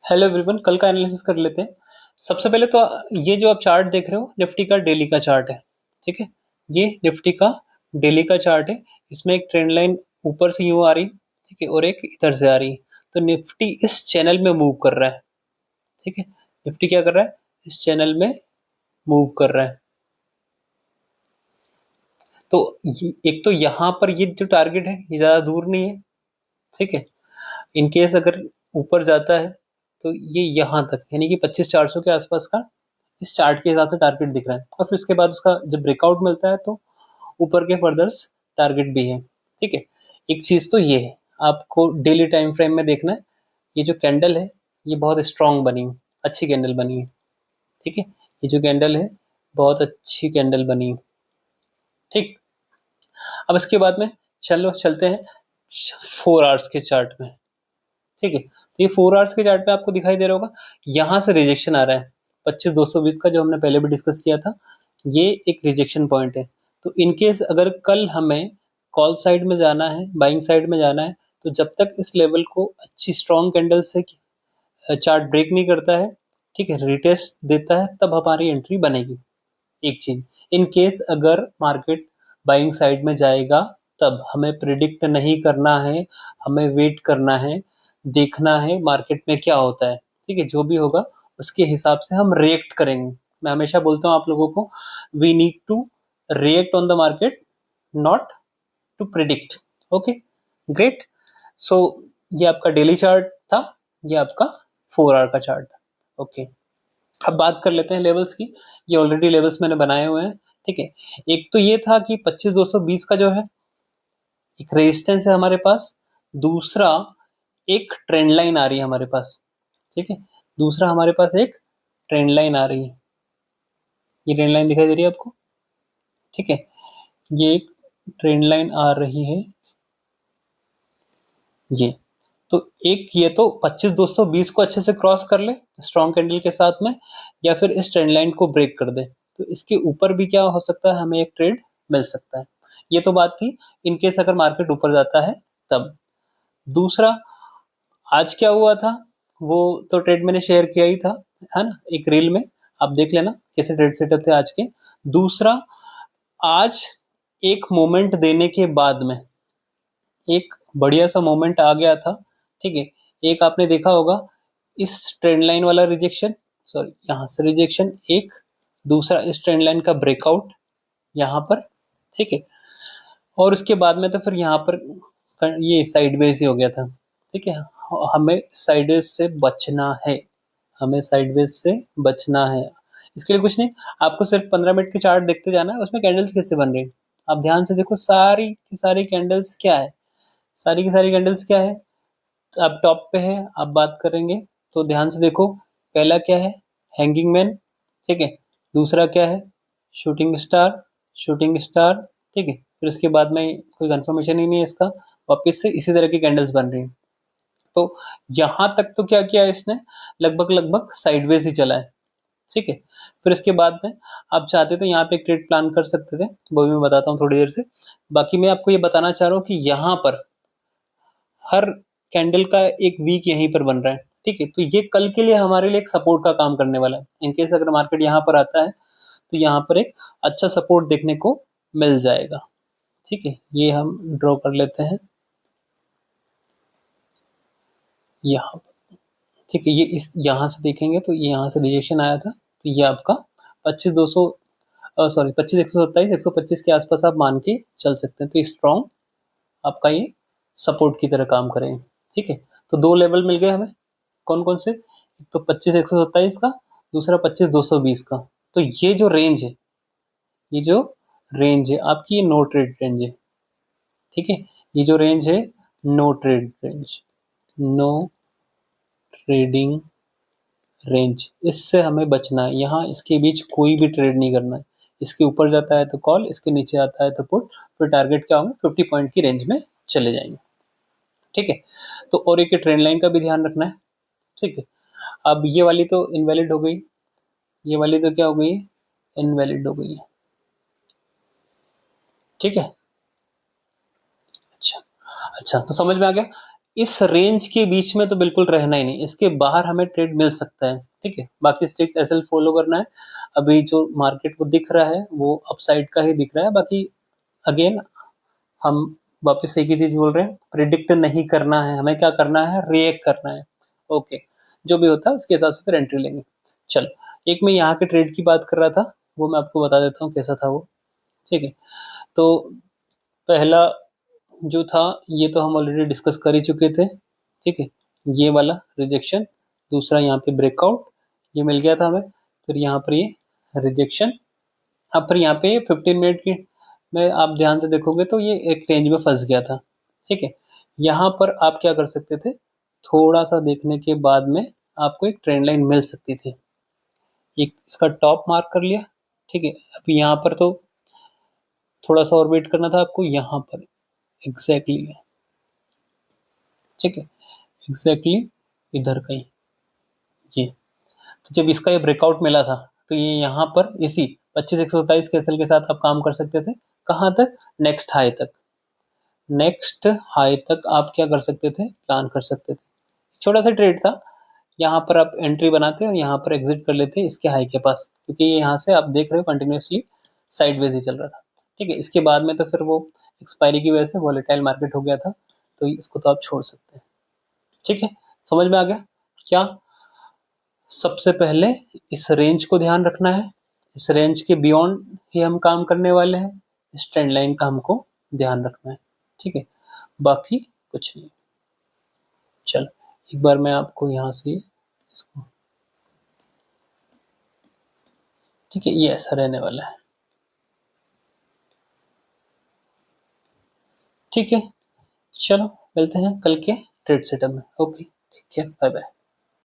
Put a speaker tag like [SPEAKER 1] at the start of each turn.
[SPEAKER 1] Hello everyone, कल का analysis कर लेते हैं। सबसे पहले तो ये जो आप चार्ट देख रहे हो निफ्टी का डेली का चार्ट है। ठीक है, ये निफ्टी का डेली का चार्ट है। इसमें एक ट्रेंड लाइन ऊपर से यूं आ रही, ठीक है, और एक इधर से आ रही। तो निफ्टी इस चैनल में मूव कर रहा है। ठीक है, निफ्टी क्या कर रहा है, इस चैनल में मूव कर रहा है। तो एक तो यहाँ पर ये जो टारगेट है ये ज्यादा दूर नहीं है। ठीक है, इन केस अगर ऊपर जाता है तो ये यहाँ तक यानी कि 25,400 के आसपास का इस चार्ट के हिसाब से टारगेट दिख रहा है। और फिर उसके बाद उसका जब ब्रेकआउट मिलता है तो ऊपर के फर्दर्स टारगेट भी है। ठीक है, एक चीज तो ये है, आपको डेली टाइम फ्रेम में देखना है। ये जो कैंडल है ये बहुत स्ट्रांग बनी है, अच्छी कैंडल बनी है। ठीक है, ये जो कैंडल है बहुत अच्छी कैंडल बनी है। ठीक, अब इसके बाद में चलते हैं 4 आवर्स के चार्ट में। ठीक है, तो ये 4 आवर्स के चार्ट पे आपको दिखाई दे रहा होगा, यहाँ से रिजेक्शन आ रहा है 25,220 का, जो हमने पहले भी डिस्कस किया था। ये एक रिजेक्शन पॉइंट है। तो इन केस अगर कल हमें कॉल साइड में जाना है, बाइंग साइड में जाना है, तो जब तक इस लेवल को अच्छी स्ट्रॉन्ग कैंडल से चार्ट ब्रेक नहीं करता है, ठीक है, रिटेस्ट देता है, तब हमारी एंट्री बनेगी। एक चीज, इन केस अगर मार्केट बाइंग साइड में जाएगा तब हमें प्रिडिक्ट नहीं करना है, हमें वेट करना है, देखना है मार्केट में क्या होता है। ठीक है, जो भी होगा उसके हिसाब से हम रिएक्ट करेंगे। मैं हमेशा बोलता हूँ आप लोगों को, we need to react on the market, not to predict. Okay, great. So ये आपका डेली चार्ट था, ये आपका 4 आवर का चार्ट था। ओके, अब बात कर लेते हैं लेवल्स की। ये ऑलरेडी लेवल्स मैंने बनाए हुए हैं। ठीक है, एक तो ये था कि 25,220 का जो है एक रेजिस्टेंस है हमारे पास। दूसरा, एक ट्रेंड लाइन आ रही है हमारे पास। ठीक है, दूसरा हमारे पास एक ट्रेंड लाइन आ रही है। ये ट्रेंड लाइन दिखाई दे रही है आपको? ठीक है, ये एक ट्रेंड लाइन आ रही है, ये। तो एक ये तो 25,220 को अच्छे से क्रॉस कर ले स्ट्रॉन्ग कैंडल के साथ में, या फिर इस ट्रेंड लाइन को ब्रेक कर दे, तो इसके ऊपर भी क्या हो सकता है, हमें एक ट्रेड मिल सकता है। ये तो बात थी इनकेस अगर मार्केट ऊपर जाता है तब। दूसरा, आज क्या हुआ था वो तो ट्रेड मैंने शेयर किया ही था, है ना, एक रील में। आप देख लेना कैसे ट्रेड सेटअप थे आज के। दूसरा, आज एक मोमेंट देने के बाद में एक बढ़िया सा मोमेंट आ गया था। ठीक है, एक आपने देखा होगा इस ट्रेंड लाइन वाला रिजेक्शन, सॉरी यहाँ से रिजेक्शन एक, दूसरा इस ट्रेंड लाइन का ब्रेकआउट यहाँ पर। ठीक है, और उसके बाद में तो फिर यहाँ पर ये साइडवेज ही हो गया था। ठीक है, हमें साइडवेज से बचना है, हमें साइडवेज से बचना है। इसके लिए कुछ नहीं, आपको सिर्फ 15 मिनट की चार्ट देखते जाना है, उसमें कैंडल्स कैसे बन रही हैं आप ध्यान से देखो। सारी की सारी कैंडल्स क्या है, सारी की सारी कैंडल्स क्या है, अब टॉप पे है, अब बात करेंगे तो ध्यान से देखो। पहला क्या है, हैंगिंग मैन। ठीक है, दूसरा क्या है, शूटिंग स्टार, शूटिंग स्टार। ठीक है, फिर उसके बाद में कोई कंफर्मेशन ही नहीं है इसका, वापस से इसी तरह की कैंडल्स बन रही हैं। तो यहाँ तक तो क्या किया इसने, लगभग लगभग साइडवेज ही चला है। ठीक है, फिर इसके बाद में आप चाहते तो यहाँ पे एक ट्रेड प्लान कर सकते थे, वो भी मैं बताता हूँ थोड़ी देर से। बाकी मैं आपको ये बताना चाह रहा हूँ कि यहाँ पर हर कैंडल का एक वीक यहीं पर बन रहा है। ठीक है, तो ये कल के लिए हमारे लिए एक सपोर्ट का काम करने वाला है। इनकेस अगर मार्केट यहाँ पर आता है तो यहाँ पर एक अच्छा सपोर्ट देखने को मिल जाएगा। ठीक है, ये हम ड्रॉ कर लेते हैं यहाँ पर। ठीक है, ये इस यहाँ से देखेंगे तो ये यहाँ से रिजेक्शन आया था, तो ये आपका 25,200 सॉरी 25,127 125 के आसपास आप मान के चल सकते हैं। तो स्ट्रॉन्ग आपका ये सपोर्ट की तरह काम करेंगे। ठीक है, तो दो लेवल मिल गए हमें, कौन कौन से, एक तो 25,127 का, दूसरा 25,220 का। तो ये जो रेंज है, ये जो रेंज है आपकी, ये नो ट्रेड रेंज है। ठीक है, ये जो रेंज है no trade range, no trading range, इससे हमें बचना है। यहाँ इसके बीच कोई भी ट्रेड नहीं करना है। इसके ऊपर जाता है तो कॉल, इसके नीचे आता है तो पुट। फिर टारगेट क्या होंगे, 50 पॉइंट की रेंज में चले जाएंगे। ठीक है, तो और एक ट्रेंड लाइन का भी ध्यान रखना है। ठीक है, अब ये वाली तो इनवैलिड हो गई, ये वाली तो क्या हो गई, इनवैलिड हो गई है। ठीक है, अच्छा अच्छा, तो समझ में आ गया। इस रेंज के बीच में तो बिल्कुल रहना ही नहीं, इसके बाहर हमें ट्रेड मिल सकता है, ठीक है। बाकी स्ट्रिक्ट एसएल फॉलो करना है। अभी जो मार्केट को दिख रहा है वो अपसाइड का ही दिख रहा है, बाकी अगेन हम वापस एक ही चीज बोल रहे हैं, प्रिडिक्ट नहीं करना है, हमें क्या करना है, रिएक्ट करना है। ओके, जो भी होता है उसके हिसाब से फिर एंट्री लेंगे। चलो, एक मैं यहाँ के ट्रेड की बात कर रहा था, वो मैं आपको बता देता हूँ कैसा था वो, ठीक है। तो पहला जो था ये तो हम ऑलरेडी डिस्कस कर ही चुके थे, ठीक है। ये वाला रिजेक्शन, दूसरा यहाँ पे ब्रेकआउट, ये मिल गया था हमें। फिर यहाँ पर ये रिजेक्शन, अब फिर यहाँ पे 15 मिनट की में आप ध्यान से देखोगे तो ये एक रेंज में फंस गया था, ठीक है। यहाँ पर आप क्या कर सकते थे, थोड़ा सा देखने के बाद में आपको एक ट्रेंड लाइन मिल सकती थी। एक इसका टॉप मार्क कर लिया, ठीक है। अभी यहाँ पर तो थोड़ा सा और वेट करना था आपको, यहाँ पर एग्जैक्टली, ठीक है, एग्जैक्टली इधर कहीं ये। तो जब इसका ये ब्रेकआउट मिला था तो ये यहाँ पर इसी 25,127 कैसल के साथ आप काम कर सकते थे। कहाँ तक, नेक्स्ट हाई तक। नेक्स्ट हाई तक आप क्या कर सकते थे, प्लान कर सकते थे। छोटा सा ट्रेड था, यहाँ पर आप एंट्री बनाते और यहाँ पर एग्जिट कर लेते इसके हाई के पास, क्योंकि ये यहाँ से आप देख रहे हो कंटिन्यूसली साइडवेज ही चल रहा था, ठीक है। इसके बाद में तो फिर वो एक्सपायरी की वजह से वॉलेटाइल मार्केट हो गया था, तो इसको तो आप छोड़ सकते हैं, ठीक है। समझ में आ गया क्या? सबसे पहले इस रेंज को ध्यान रखना है, इस रेंज के बियॉन्ड ही हम काम करने वाले हैं, इस ट्रेंड लाइन का हमको ध्यान रखना है, ठीक है। बाकी कुछ नहीं। चलो, एक बार मैं आपको यहाँ से इसको, ठीक है, ये ऐसा रहने वाला है, ठीक है। चलो, मिलते हैं कल के ट्रेड सेटअप में। ओके, ठीक है, बाय बाय।